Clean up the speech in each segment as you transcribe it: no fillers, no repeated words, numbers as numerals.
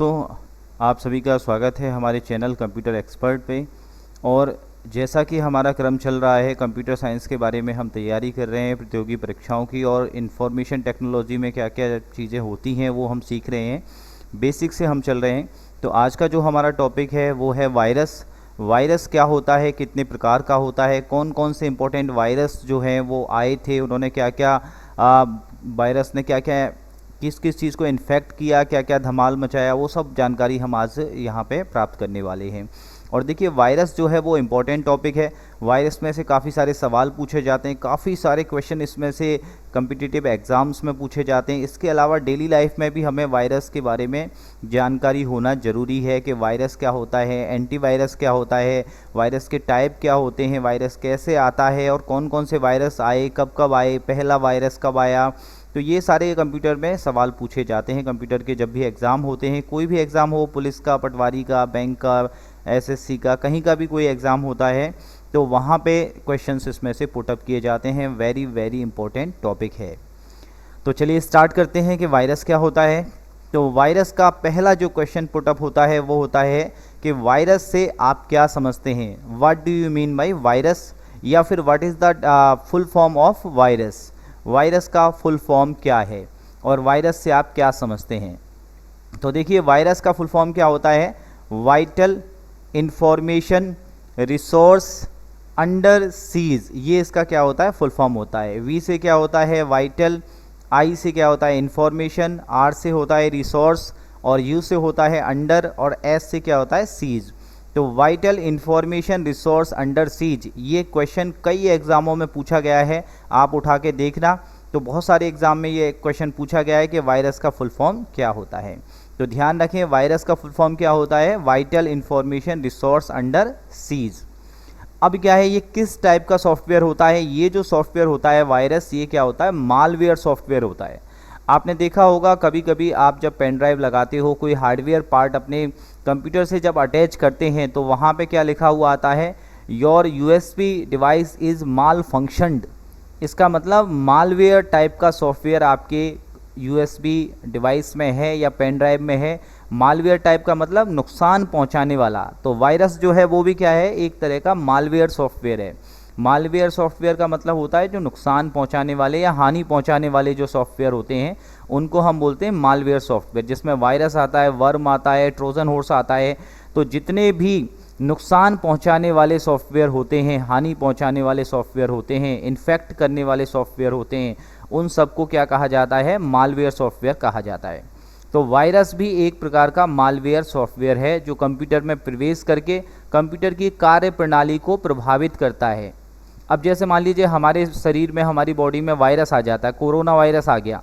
दोस्तों, आप सभी का स्वागत है हमारे चैनल कंप्यूटर एक्सपर्ट पे। और जैसा कि हमारा क्रम चल रहा है, कंप्यूटर साइंस के बारे में हम तैयारी कर रहे हैं प्रतियोगी परीक्षाओं की, और इंफॉर्मेशन टेक्नोलॉजी में क्या क्या चीज़ें होती हैं वो हम सीख रहे हैं। बेसिक से हम चल रहे हैं। तो आज का जो हमारा टॉपिक है वो है वायरस। वायरस क्या होता है, कितने प्रकार का होता है, कौन कौन से इंपॉर्टेंट वायरस जो हैं वो आए थे, उन्होंने क्या क्या वायरस ने क्या क्या किस किस चीज़ को इन्फेक्ट किया, क्या क्या धमाल मचाया, वो सब जानकारी हम आज यहाँ पे प्राप्त करने वाले हैं। और देखिए, वायरस जो है वो इम्पोर्टेंट टॉपिक है। वायरस में से काफ़ी सारे सवाल पूछे जाते हैं, काफ़ी सारे क्वेश्चन इसमें से कम्पिटिटिव एग्ज़ाम्स में पूछे जाते हैं। इसके अलावा डेली लाइफ में भी हमें वायरस के बारे में जानकारी होना ज़रूरी है कि वायरस क्या होता है, एंटीवायरस क्या होता है, वायरस के टाइप क्या होते हैं, वायरस कैसे आता है और कौन कौन से वायरस आए, कब कब आए, पहला वायरस कब आया। तो ये सारे कंप्यूटर में सवाल पूछे जाते हैं। कंप्यूटर के जब भी एग्ज़ाम होते हैं, कोई भी एग्ज़ाम हो, पुलिस का, पटवारी का, बैंक का, एसएससी का, कहीं का भी कोई एग्ज़ाम होता है तो वहाँ पे क्वेश्चंस इसमें से पुटअप किए जाते हैं। वेरी वेरी इंपॉर्टेंट टॉपिक है। तो चलिए स्टार्ट करते हैं कि वायरस क्या होता है। तो वायरस का पहला जो क्वेश्चन पुटअप होता है वो होता है कि वायरस से आप क्या समझते हैं। What do you mean by virus, या फिर what is the full form of virus. Virus का फुल फॉर्म क्या है और वायरस से आप क्या समझते हैं। तो देखिए, वायरस का फुल फॉर्म क्या होता है। Vital information resource under seize, ये इसका क्या होता है, फुल फॉर्म होता है। वी से क्या होता है वाइटल, आई से क्या होता है इंफॉर्मेशन, आर से होता है रिसोर्स, और यू से होता है अंडर, और एस से क्या होता है सीज। तो vital information resource under seize, ये क्वेश्चन कई एग्ज़ामों में पूछा गया है, आप उठा के देखना। तो बहुत सारे एग्ज़ाम में ये क्वेश्चन पूछा गया है कि वायरस का फुल फॉर्म क्या होता है। तो ध्यान रखें, वायरस का फुल फॉर्म क्या होता है, vital information resource under seize. अब क्या है, ये किस टाइप का सॉफ्टवेयर होता है। ये जो सॉफ्टवेयर होता है वायरस, ये क्या होता है, मालवेयर सॉफ्टवेयर होता है। आपने देखा होगा कभी कभी आप जब पेन ड्राइव लगाते हो, कोई हार्डवेयर पार्ट अपने कंप्यूटर से जब अटैच करते हैं तो वहाँ पे क्या लिखा हुआ आता है, your USB device is mall functioned. इसका मतलब मालवेयर टाइप का सॉफ्टवेयर आपके यूएसबी डिवाइस में है या पेन ड्राइव में है। मालवेयर टाइप का मतलब नुकसान पहुंचाने वाला। तो वायरस जो है वो भी क्या है, एक तरह का मालवेयर सॉफ्टवेयर है। मालवेयर सॉफ्टवेयर का मतलब होता है जो नुकसान पहुंचाने वाले या हानि पहुंचाने वाले जो सॉफ्टवेयर होते हैं उनको हम बोलते हैं मालवेयर सॉफ्टवेयर, जिसमें वायरस आता है, वर्म आता है, ट्रोजन हॉर्स आता है। तो जितने भी नुकसान पहुंचाने वाले सॉफ्टवेयर होते हैं, हानि पहुंचाने वाले सॉफ्टवेयर होते हैं, इन्फेक्ट करने वाले सॉफ्टवेयर होते हैं, उन सबको क्या कहा जाता है, मालवेयर सॉफ्टवेयर कहा जाता है। तो वायरस भी एक प्रकार का मालवेयर सॉफ्टवेयर है जो कंप्यूटर में प्रवेश करके कंप्यूटर की कार्य प्रणाली को प्रभावित करता है। अब जैसे मान लीजिए हमारे शरीर में, हमारी बॉडी में वायरस आ जाता है, कोरोना वायरस आ गया,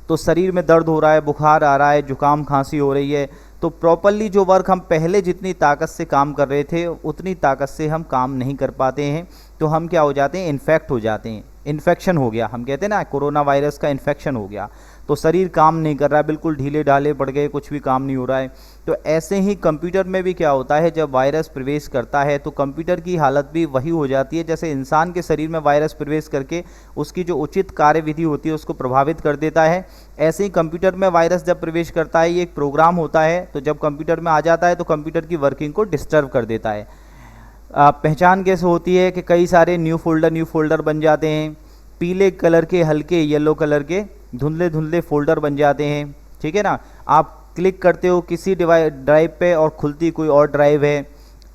तो शरीर में दर्द हो रहा है, बुखार आ रहा है, जुकाम खांसी हो रही है। तो प्रॉपरली जो वर्क हम पहले जितनी ताकत से काम कर रहे थे उतनी ताकत से हम काम नहीं कर पाते हैं। तो हम क्या हो जाते हैं, इन्फेक्ट हो जाते हैं, इन्फेक्शन हो गया। हम कहते हैं ना, कोरोना वायरस का इन्फेक्शन हो गया, तो शरीर काम नहीं कर रहा है, बिल्कुल ढीले ढाले पड़ गए, कुछ भी काम नहीं हो रहा है। तो ऐसे ही कंप्यूटर में भी क्या होता है, जब वायरस प्रवेश करता है तो कंप्यूटर की हालत भी वही हो जाती है। जैसे इंसान के शरीर में वायरस प्रवेश करके उसकी जो उचित कार्यविधि होती है उसको प्रभावित कर देता है, ऐसे ही कंप्यूटर में वायरस जब प्रवेश करता है, ये एक प्रोग्राम होता है, तो जब कंप्यूटर में आ जाता है तो कंप्यूटर की वर्किंग को डिस्टर्ब कर देता है। पहचान कैसे होती है कि कई सारे न्यू फोल्डर बन जाते हैं, पीले कलर के, हल्के येलो कलर के धुंधले धुंधले फोल्डर बन जाते हैं। ठीक है ना, आप क्लिक करते हो किसी ड्राइव पे और खुलती कोई और ड्राइव है,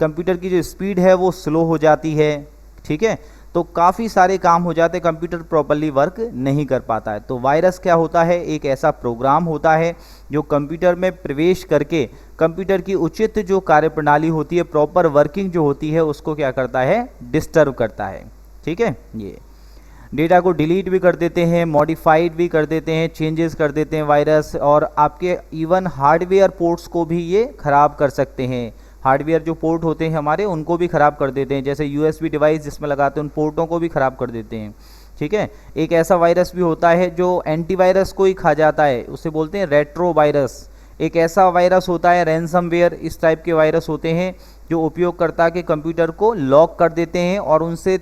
कंप्यूटर की जो स्पीड है वो स्लो हो जाती है। ठीक है, तो काफ़ी सारे काम हो जाते हैं, कंप्यूटर प्रॉपरली वर्क नहीं कर पाता है। तो वायरस क्या होता है, एक ऐसा प्रोग्राम होता है जो कंप्यूटर में प्रवेश करके कंप्यूटर की उचित जो कार्यप्रणाली होती है, प्रॉपर वर्किंग जो होती है, उसको क्या करता है, डिस्टर्ब करता है। ठीक है, ये डेटा को डिलीट भी कर देते हैं, मॉडिफाइड भी कर देते हैं, चेंजेस कर देते हैं वायरस, और आपके इवन हार्डवेयर पोर्ट्स को भी ये ख़राब कर सकते हैं। हार्डवेयर जो पोर्ट होते हैं हमारे, उनको भी ख़राब कर देते हैं। जैसे यूएसबी डिवाइस जिसमें लगाते हैं, उन पोर्टों को भी ख़राब कर देते हैं। ठीक है, एक ऐसा वायरस भी होता है जो एंटीवायरस को ही खा जाता है, उसे बोलते हैं रेट्रो वायरस। एक ऐसा वायरस होता है रैंसमवेयर, इस टाइप के वायरस होते हैं जो उपयोगकर्ता के कंप्यूटर को लॉक कर देते हैं और उनसे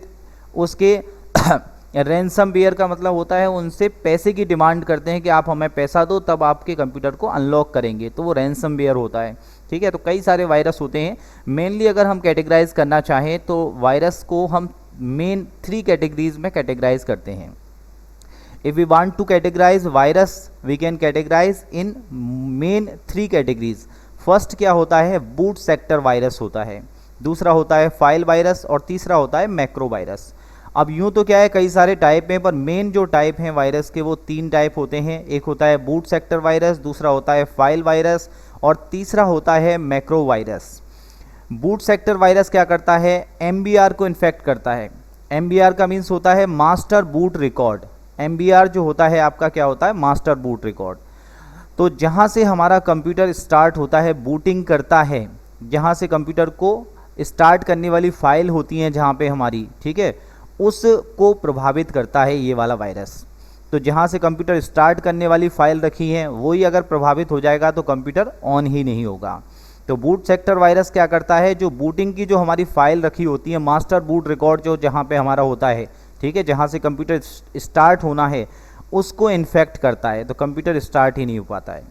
उसके रैनसमवेयर का मतलब होता है उनसे पैसे की डिमांड करते हैं कि आप हमें पैसा दो तब आपके कंप्यूटर को अनलॉक करेंगे, तो वो रैनसमवेयर होता है। ठीक है, तो कई सारे वायरस होते हैं। मेनली अगर हम कैटेगराइज करना चाहें तो वायरस को हम मेन 3 कैटेगरीज में कैटेगराइज करते हैं। If we want to categorize virus we can categorize in main 3 categories. First क्या होता है, बूट सेक्टर वायरस होता है, दूसरा होता है फाइल वायरस और तीसरा होता है मैक्रो वायरस। अब यूँ तो क्या है कई सारे टाइप हैं, पर मेन जो टाइप हैं वायरस के वो 3 टाइप होते हैं। एक होता है बूट सेक्टर वायरस, दूसरा होता है फाइल वायरस और तीसरा होता है macro virus. Boot sector virus क्या करता है, MBR को इन्फेक्ट करता है। MBR का मीन्स होता है मास्टर बूट रिकॉर्ड। MBR जो होता है आपका क्या होता है, मास्टर बूट रिकॉर्ड। तो जहाँ से हमारा कंप्यूटर स्टार्ट होता है, बूटिंग करता है, जहाँ से कंप्यूटर को स्टार्ट करने वाली फाइल होती हैं जहाँ पे हमारी, ठीक है, उसको प्रभावित करता है ये वाला वायरस। तो जहाँ से कंप्यूटर स्टार्ट करने वाली फाइल रखी है वही अगर प्रभावित हो जाएगा तो कंप्यूटर ऑन ही नहीं होगा। तो बूट सेक्टर वायरस क्या करता है, जो बूटिंग की जो हमारी फाइल रखी होती है, मास्टर बूट रिकॉर्ड जो जहाँ पे हमारा होता है, ठीक है, जहाँ से कंप्यूटर स्टार्ट होना है उसको इन्फेक्ट करता है, तो कंप्यूटर स्टार्ट ही नहीं हो पाता है।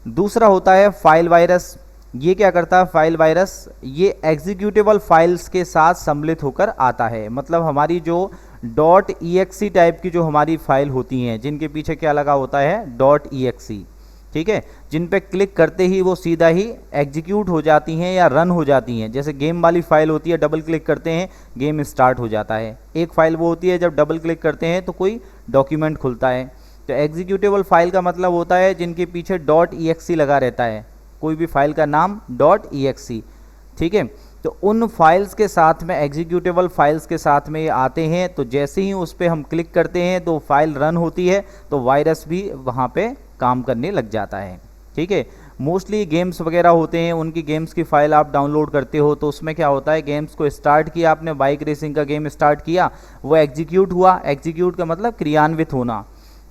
दूसरा होता है फाइल वायरस। ये क्या करता है फाइल वायरस, ये एग्जीक्यूटेबल फाइल्स के साथ सम्मिलित होकर आता है। मतलब हमारी जो .exe टाइप की जो हमारी फाइल होती हैं जिनके पीछे क्या लगा होता है, .exe, ठीक है, जिन पे क्लिक करते ही वो सीधा ही एग्जीक्यूट हो जाती हैं या रन हो जाती हैं। जैसे गेम वाली फाइल होती है, डबल क्लिक करते हैं गेम स्टार्ट हो जाता है। एक फाइल वो होती है जब डबल क्लिक करते हैं तो कोई डॉक्यूमेंट खुलता है। तो एग्जीक्यूटेबल फाइल का मतलब होता है जिनके पीछे .exe लगा रहता है, कोई भी फाइल का नाम .exe, ठीक है। तो उन फाइल्स के साथ में, एग्जीक्यूटेबल फाइल्स के साथ में ये आते हैं। तो जैसे ही उस पर हम क्लिक करते हैं तो फाइल रन होती है, तो वायरस भी वहाँ पे काम करने लग जाता है, ठीक है। मोस्टली गेम्स वगैरह होते हैं, उनकी गेम्स की फ़ाइल आप डाउनलोड करते हो तो उसमें क्या होता है, गेम्स को स्टार्ट किया आपने, बाइक रेसिंग का गेम स्टार्ट किया, वो एग्जीक्यूट हुआ, एग्जीक्यूट का मतलब क्रियान्वित होना।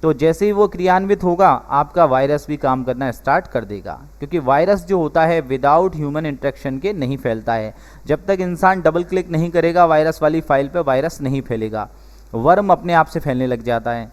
तो जैसे ही वो क्रियान्वित होगा आपका वायरस भी काम करना स्टार्ट कर देगा, क्योंकि वायरस जो होता है विदाउट ह्यूमन इंटरेक्शन के नहीं फैलता है। जब तक इंसान डबल क्लिक नहीं करेगा वायरस वाली फाइल पे, वायरस नहीं फैलेगा, वर्म अपने आप से फैलने लग जाता है।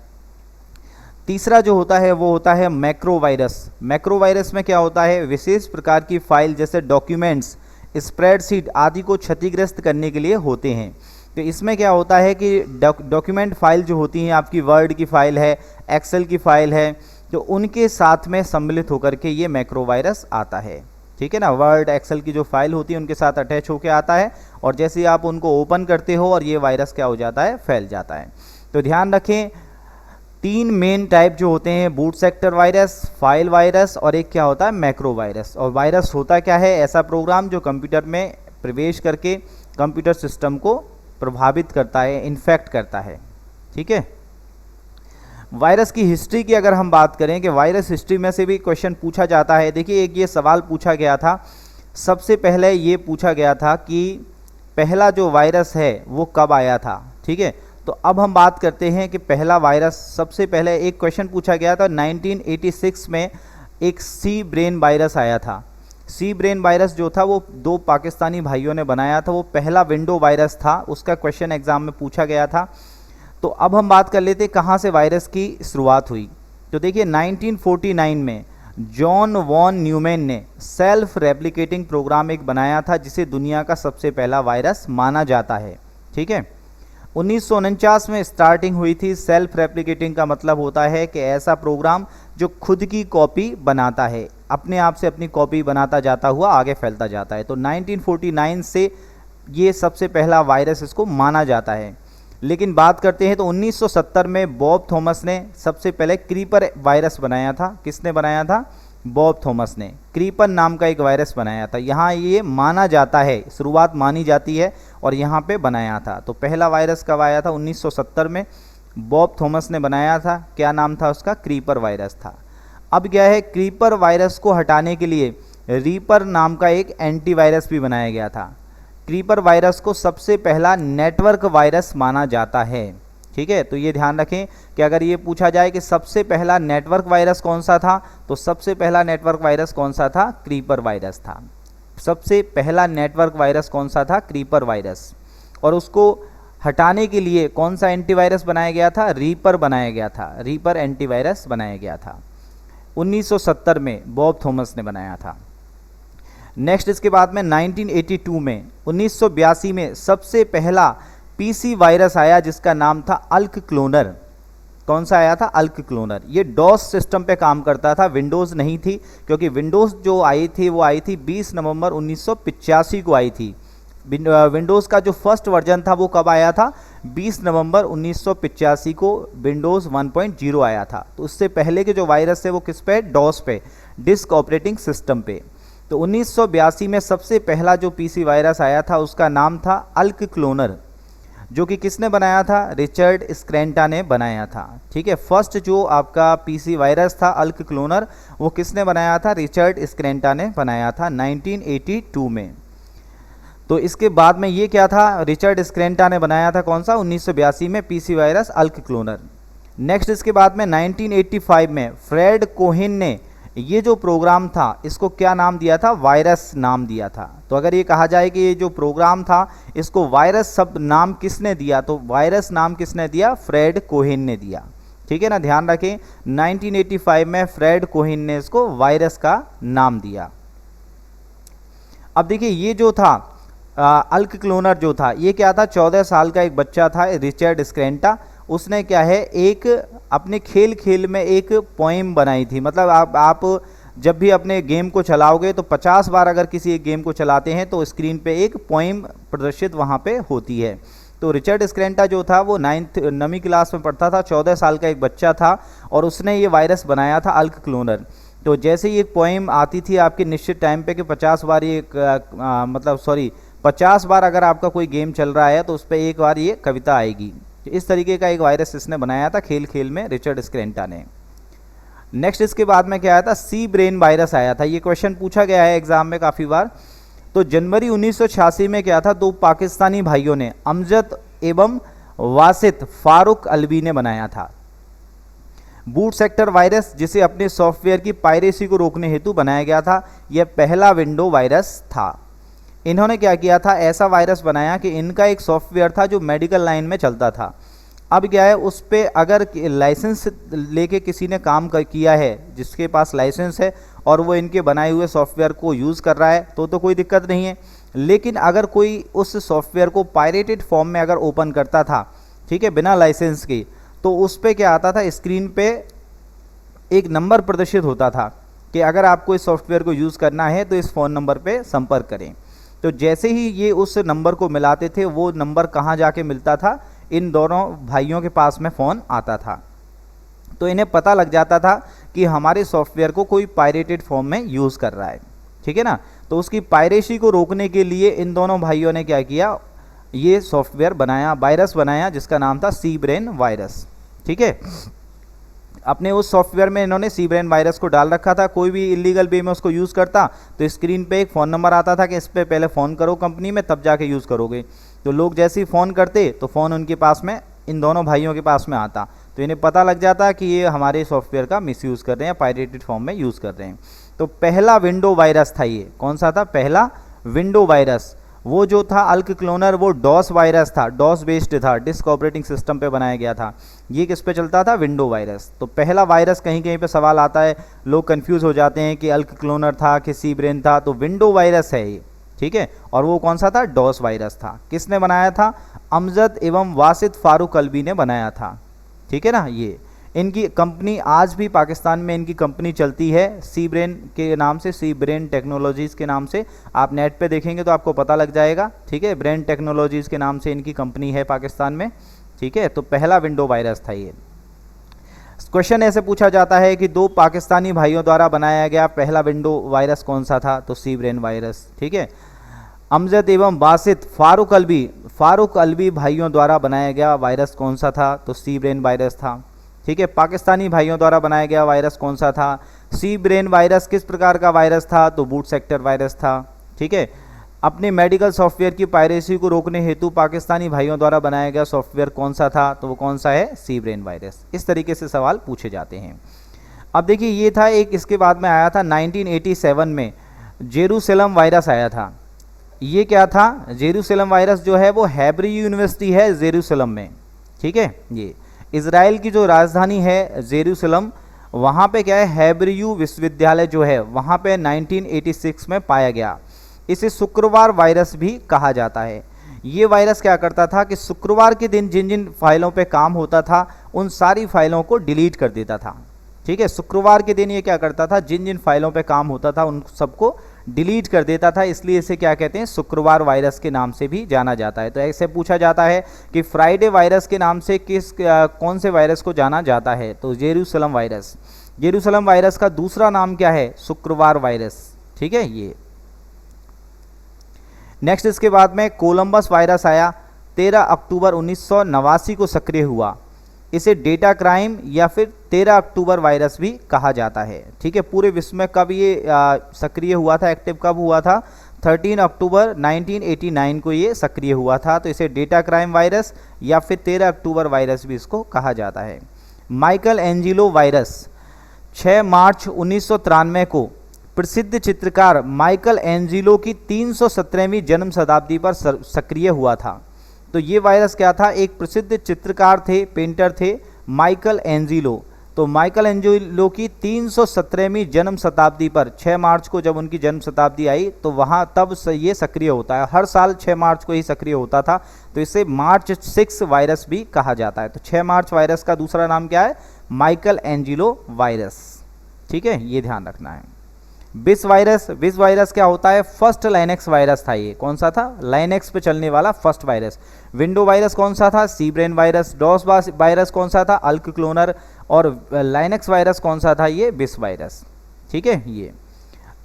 तीसरा जो होता है वो होता है मैक्रो वायरस। मैक्रो वायरस में क्या होता है, विशेष प्रकार की फाइल जैसे डॉक्यूमेंट्स, स्प्रेडशीट आदि को क्षतिग्रस्त करने के लिए होते हैं। तो इसमें क्या होता है कि डॉक्यूमेंट फाइल जो होती हैं आपकी, वर्ड की फ़ाइल है, एक्सेल की फ़ाइल है, तो उनके साथ में सम्मिलित होकर के ये मैक्रो वायरस आता है, ठीक है ना। वर्ड एक्सेल की जो फाइल होती है उनके साथ अटैच होकर आता है और जैसे ही आप उनको ओपन करते हो और ये वायरस क्या हो जाता है, फैल जाता है। तो ध्यान रखें 3 मेन टाइप जो होते हैं, boot sector virus, file virus और एक क्या होता है, मैक्रो वायरस। और वायरस होता क्या है, ऐसा प्रोग्राम जो कंप्यूटर में प्रवेश करके कंप्यूटर सिस्टम को प्रभावित करता है, इन्फेक्ट करता है, ठीक है। वायरस की हिस्ट्री की अगर हम बात करें कि वायरस हिस्ट्री में से भी क्वेश्चन पूछा जाता है। देखिए एक ये सवाल पूछा गया था, सबसे पहले ये पूछा गया था कि पहला जो वायरस है वो कब आया था, ठीक है। तो अब हम बात करते हैं कि पहला वायरस, सबसे पहले एक क्वेश्चन पूछा गया था 1986 में, एक सी ब्रेन वायरस आया था। सी ब्रेन वायरस जो था वो 2 पाकिस्तानी भाइयों ने बनाया था, वो पहला विंडो वायरस था, उसका क्वेश्चन एग्जाम में पूछा गया था। तो अब हम बात कर लेते कहाँ से वायरस की शुरुआत हुई। तो देखिए 1949 में जॉन वॉन न्यूमैन ने सेल्फ रेप्लिकेटिंग प्रोग्राम एक बनाया था जिसे दुनिया का सबसे पहला वायरस माना जाता है, ठीक है। 1949 में स्टार्टिंग हुई थी। सेल्फ रेप्लिकेटिंग का मतलब होता है कि ऐसा प्रोग्राम जो खुद की कॉपी बनाता है, अपने आप से अपनी कॉपी बनाता जाता हुआ आगे फैलता जाता है। तो 1949 से ये सबसे पहला वायरस इसको माना जाता है। लेकिन बात करते हैं तो 1970 में बॉब थॉमस ने सबसे पहले क्रीपर वायरस बनाया था। किसने बनाया था? बॉब थॉमस ने क्रीपर नाम का एक वायरस बनाया था। यहाँ ये माना जाता है, शुरुआत मानी जाती है और यहाँ पे बनाया था। तो पहला वायरस कब आया था? 1970 में बॉब थॉमस ने बनाया था। क्या नाम था उसका? क्रीपर वायरस था। अब क्या है, क्रीपर वायरस को हटाने के लिए रीपर नाम का एक एंटीवायरस भी बनाया गया था। क्रीपर वायरस को सबसे पहला नेटवर्क वायरस माना जाता है, ठीक है। तो ये ध्यान रखें कि अगर ये पूछा जाए कि सबसे पहला नेटवर्क वायरस कौन सा था, तो सबसे पहला नेटवर्क वायरस कौन सा था? क्रीपर वायरस था। सबसे पहला नेटवर्क वायरस कौन सा था? Creeper virus. और उसको हटाने के लिए कौन सा एंटीवायरस बनाया गया था? रीपर बनाया गया था, रीपर एंटीवायरस बनाया गया था। 1970 में बॉब थॉमस ने बनाया था। नेक्स्ट इसके बाद में 1982 में 1982 में सबसे पहला पीसी वायरस आया जिसका नाम था अल्क क्लोनर। कौन सा आया था? अल्क क्लोनर। ये डॉस सिस्टम पे काम करता था, विंडोज़ नहीं थी, क्योंकि विंडोज़ जो आई थी वो आई थी 20 नवंबर 1985 को आई थी। विंडोज़ का जो फर्स्ट वर्जन था वो कब आया था? 20 नवंबर 1985 को विंडोज़ 1.0 आया था। तो उससे पहले के जो वायरस है वो किस पे? डॉस पे, डिस्क ऑपरेटिंग सिस्टम पे। तो 1982 में सबसे पहला जो पीसी वायरस आया था उसका नाम था अल्क क्लोनर, जो कि किसने बनाया था? रिचर्ड स्क्रैंटा ने बनाया था। ठीक है, फर्स्ट जो आपका पीसी वायरस था अल्क क्लोनर वो किसने बनाया था? रिचर्ड स्क्रैंटा ने बनाया था 1982 में। तो इसके बाद में ये क्या था? रिचर्ड स्क्रैंटा ने बनाया था कौन सा? 1982 में पीसी वायरस अल्क क्लोनर। नेक्स्ट इसके बाद में 1985 में फ्रेड कोहेन ने ये जो प्रोग्राम था इसको क्या नाम दिया था? वायरस नाम दिया था। तो अगर ये कहा जाए कि ये जो प्रोग्राम था इसको वायरस सब नाम किसने दिया, तो वायरस नाम किसने दिया? फ्रेड कोहेन ने दिया। ठीक है ना, ध्यान रखें 1985 में फ्रेड कोहेन ने इसको वायरस का नाम दिया। अब देखिए ये जो था अल्क क्लोनर जो था ये क्या था? 14 साल का एक बच्चा था रिचर्ड स्क्रैंटा, उसने क्या है एक अपने खेल खेल में एक पोएम बनाई थी। मतलब आप जब भी अपने गेम को चलाओगे तो 50 बार अगर किसी एक गेम को चलाते हैं तो स्क्रीन पे एक पोएम प्रदर्शित वहाँ पे होती है। तो रिचर्ड स्क्रैंटा जो था वो 9वीं क्लास में पढ़ता था, 14 साल का एक बच्चा था और उसने ये वायरस बनाया था अल्क क्लोनर। तो जैसे ही एक पोएम आती थी आपके निश्चित टाइम पे कि 50 बार ये 50 बार अगर आपका कोई गेम चल रहा है तो उस पर एक बार ये कविता आएगी। इस तरीके का एक वायरस इसने बनाया था खेल खेल में रिचर्ड स्क्रैंटा ने। नेक्स्ट इसके बाद में क्या आया था? सी ब्रेन वायरस आया था। ये क्वेश्चन पूछा गया है एग्जाम में काफ़ी बार। तो जनवरी 1986 में क्या था? दो पाकिस्तानी भाइयों ने अमजद एवं वासित फारूक अलवी ने बनाया था बूट सेक्टर वायरस, जिसे अपने सॉफ्टवेयर की पायरेसी को रोकने हेतु बनाया गया था। यह पहला विंडो वायरस था। इन्होंने क्या किया था? ऐसा वायरस बनाया कि इनका एक सॉफ्टवेयर था जो मेडिकल लाइन में चलता था। अब क्या है, उस पर अगर लाइसेंस लेके किसी ने काम किया है, जिसके पास लाइसेंस है और वो इनके बनाए हुए सॉफ्टवेयर को यूज़ कर रहा है तो कोई दिक्कत नहीं है। लेकिन अगर कोई उस सॉफ्टवेयर को पायरेटेड फॉर्म में अगर ओपन करता था, ठीक है, बिना लाइसेंस के, तो उस पर क्या आता था? स्क्रीन पे एक नंबर प्रदर्शित होता था कि अगर आपको इस सॉफ्टवेयर को यूज़ करना है तो इस फ़ोन नंबर पे संपर्क करें। तो जैसे ही ये उस नंबर को मिलाते थे, वो नंबर कहाँ जाके मिलता था? इन दोनों भाइयों के पास में फ़ोन आता था। तो इन्हें पता लग जाता था कि हमारे सॉफ्टवेयर को कोई पायरेटेड फॉर्म में यूज़ कर रहा है। ठीक है ना, तो उसकी पायरेसी को रोकने के लिए इन दोनों भाइयों ने क्या किया? ये सॉफ्टवेयर बनाया, वायरस बनाया, जिसका नाम था सी ब्रेन वायरस। ठीक है, अपने उस सॉफ्टवेयर में इन्होंने सी ब्रेन वायरस को डाल रखा था। कोई भी इलीगल वे में उसको यूज़ करता तो स्क्रीन पे एक फ़ोन नंबर आता था कि इस पर पहले फ़ोन करो कंपनी में, तब जाके यूज़ करोगे। तो लोग जैसे ही फ़ोन करते तो फ़ोन उनके पास में, इन दोनों भाइयों के पास में आता, तो इन्हें पता लग जाता कि ये हमारे सॉफ्टवेयर का मिसयूज़ कर रहे हैं, पायरेटेड फॉर्म में यूज़ कर रहे हैं। तो पहला विंडो वायरस था ये। कौन सा था? पहला विंडो वायरस। वो जो था अल्क क्लोनर वो डॉस वायरस था, डॉस बेस्ड था, डिस्क ऑपरेटिंग सिस्टम पे बनाया गया था। ये किस पे चलता था? Window virus. तो पहला वायरस, कहीं कहीं पे सवाल आता है, लोग कंफ्यूज हो जाते हैं कि अल्क क्लोनर था कि सी ब्रेन था। तो विंडो वायरस है ये। ठीक है, और वो कौन सा था? डॉस वायरस था। किसने बनाया था? अमजद एवं वासित फारूक अलवी ने बनाया था। ठीक है ना, ये इनकी कंपनी आज भी पाकिस्तान में इनकी कंपनी चलती है सी ब्रेन के नाम से, सी ब्रेन टेक्नोलॉजीज़ के नाम से। आप नेट पे देखेंगे तो आपको पता लग जाएगा। ठीक है, ब्रेन टेक्नोलॉजीज़ के नाम से इनकी कंपनी है पाकिस्तान में। ठीक है, तो पहला विंडो वायरस था ये। क्वेश्चन ऐसे पूछा जाता है कि दो पाकिस्तानी भाइयों द्वारा बनाया गया पहला विंडो वायरस कौन सा था? तो सी ब्रेन वायरस। ठीक है, अमजद एवं बासित फारूक अलवी भाइयों द्वारा बनाया गया वायरस कौन सा था? तो सी ब्रेन वायरस था। ठीक है, पाकिस्तानी भाइयों द्वारा बनाया गया वायरस कौन सा था? सी ब्रेन वायरस। किस प्रकार का वायरस था? तो बूट सेक्टर वायरस था। ठीक है, अपने मेडिकल सॉफ्टवेयर की पायरेसी को रोकने हेतु पाकिस्तानी भाइयों द्वारा बनाया गया सॉफ्टवेयर कौन सा था? तो वो कौन सा है? सी ब्रेन वायरस। इस तरीके से सवाल पूछे जाते हैं। अब देखिए ये था एक, इसके बाद में आया था 1987 में जेरूसलम वायरस आया था। ये क्या था, जेरूसलम वायरस जो है वो हेब्रू यूनिवर्सिटी है जेरूसलम में, ठीक है। ये इज़राइल की जो राजधानी है जेरूसलम, वहाँ पे क्या है, हेब्रू विश्वविद्यालय जो है वहाँ पे 1986 में पाया गया। इसे शुक्रवार वायरस भी कहा जाता है। ये वायरस क्या करता था कि शुक्रवार के दिन जिन जिन फाइलों पे काम होता था उन सारी फाइलों को डिलीट कर देता था, ठीक है। शुक्रवार के दिन ये क्या करता था, जिन जिन फाइलों पे काम होता था उन सबको डिलीट कर देता था, इसलिए इसे क्या कहते हैं, शुक्रवार वायरस के नाम से भी जाना जाता है। तो ऐसे पूछा जाता है कि फ्राइडे वायरस के नाम से कौन से वायरस को जाना जाता है, तो जेरूसलम वायरस। जेरूसलम वायरस का दूसरा नाम क्या है, शुक्रवार वायरस, ठीक है। ये नेक्स्ट इसके बाद में कोलंबस वायरस आया, 13 अक्टूबर 1989 को सक्रिय हुआ। इसे डेटा क्राइम या फिर 13 अक्टूबर वायरस भी कहा जाता है, ठीक है। पूरे विश्व में कब ये सक्रिय हुआ था, एक्टिव कब हुआ था, 13 अक्टूबर 1989 को ये सक्रिय हुआ था। तो इसे डेटा क्राइम वायरस या फिर 13 अक्टूबर वायरस भी इसको कहा जाता है। माइकल एंजिलो वायरस, 6 मार्च 1993 को प्रसिद्ध चित्रकार माइकल एंजिलो की 317वीं जन्म शताब्दी पर सक्रिय हुआ था। तो ये वायरस क्या था, एक प्रसिद्ध चित्रकार थे, पेंटर थे माइकल एंजिलो। तो माइकल एंजिलो की 317वीं जन्म शताब्दी पर 6 मार्च को जब उनकी जन्म शताब्दी आई तो वहाँ तब से ये सक्रिय होता है। हर साल 6 मार्च को ही सक्रिय होता था, तो इसे मार्च 6 वायरस भी कहा जाता है। तो 6 मार्च वायरस का दूसरा नाम क्या है, माइकल एंजिलो वायरस, ठीक है, ये ध्यान रखना है। विस वायरस, विस वायरस क्या होता है, फर्स्ट लाइनेक्स वायरस था। ये कौन सा था, लाइनेक्स पे चलने वाला फर्स्ट वायरस। विंडो वायरस कौन सा था, सी ब्रेन वायरस। डॉस वायरस कौन सा था, अल्क क्लोनर। और लाइनेक्स वायरस कौन सा था, ये विस वायरस, ठीक है। ये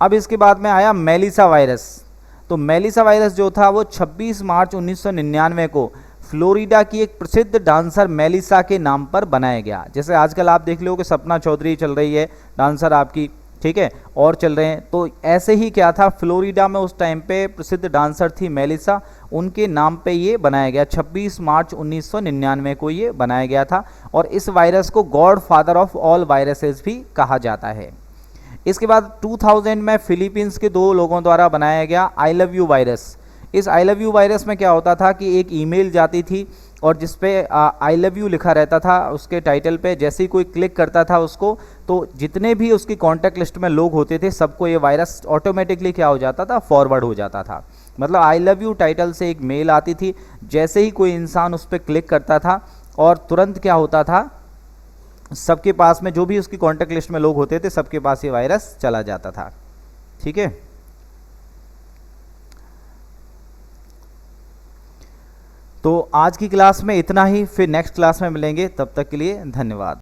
अब इसके बाद में आया मेलिसा वायरस। तो मेलिसा वायरस जो था वो 26 मार्च 1999 को फ्लोरिडा की एक प्रसिद्ध डांसर मेलिसा के नाम पर बनाया गया। जैसे आजकल आप देख लो कि सपना चौधरी चल रही है डांसर आपकी, ठीक है, और चल रहे हैं, तो ऐसे ही क्या था, फ्लोरिडा में उस टाइम पे प्रसिद्ध डांसर थी मेलिसा, उनके नाम पे ये बनाया गया। 26 मार्च 1999 को ये बनाया गया था। और इस वायरस को God father of all viruses भी कहा जाता है। इसके बाद 2000 में फिलीपींस के 2 लोगों द्वारा बनाया गया आई लव यू वायरस। इस आई लव यू वायरस में क्या होता था कि एक ईमेल जाती थी और जिस पे आई लव यू लिखा रहता था उसके टाइटल पे, जैसे ही कोई क्लिक करता था उसको, तो जितने भी उसकी कॉन्टैक्ट लिस्ट में लोग होते थे सबको ये वायरस ऑटोमेटिकली क्या हो जाता था, फॉरवर्ड हो जाता था। मतलब आई लव यू टाइटल से एक मेल आती थी, जैसे ही कोई इंसान उस पर क्लिक करता था और तुरंत क्या होता था, सबके पास में जो भी उसकी कॉन्टैक्ट लिस्ट में लोग होते थे सबके पास ये वायरस चला जाता था, ठीक है। तो आज की क्लास में इतना ही, फिर नेक्स्ट क्लास में मिलेंगे, तब तक के लिए धन्यवाद।